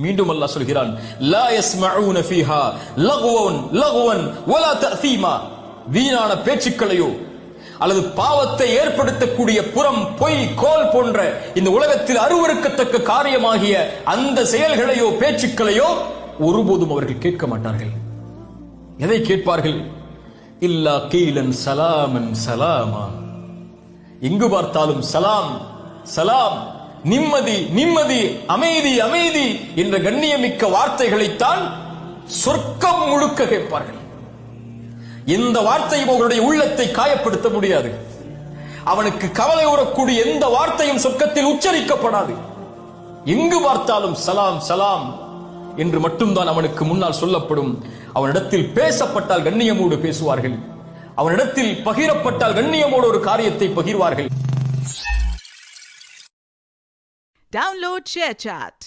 மீண்டும் அல்லாஹ் சொல்கிறான், லா யஸ்மஊன ஃபீஹா லகுவன் வலா தஅதீமா. வீணான பேச்சுக்களையோ அல்லது பாவத்தை ஏற்படுத்தக்கூடிய புறம், பொய், கோல் போன்ற இந்த உலகத்தில் அருவருக்கத்தக்க காரியமாகிய அந்த செயல்களையோ பேச்சுக்களையோ ஒருபோதும் அவர்கள் கேட்க மாட்டார்கள். எதை கேட்பார்கள்? இல்லா கீலன் சலாமன் சலாமா. எங்கு பார்த்தாலும் சலாம் சலாம், நிம்மதி நிம்மதி, அமைதி அமைதி என்ற கண்ணியமிக்க வார்த்தைகளைத்தான் சொர்க்கம் முழுக்க கேட்பார்கள். எந்த வார்த்தையும் அவர்களுடைய உள்ளத்தை காயப்படுத்த முடியாது. அவனுக்கு கவலை உறக்கூடிய எந்த வார்த்தையும் சொர்க்கத்தில் உச்சரிக்கப்படாது. எங்கு பார்த்தாலும் சலாம் சலாம் என்று மட்டும்தான் அவனுக்கு முன்னால் சொல்லப்படும். அவனிடத்தில் பேசப்பட்டால் கண்ணியமோடு பேசுவார்கள். அவனிடத்தில் பகிரப்பட்டால் கண்ணியமோடு ஒரு காரியத்தை பகிர்வார்கள். Download ShareChat.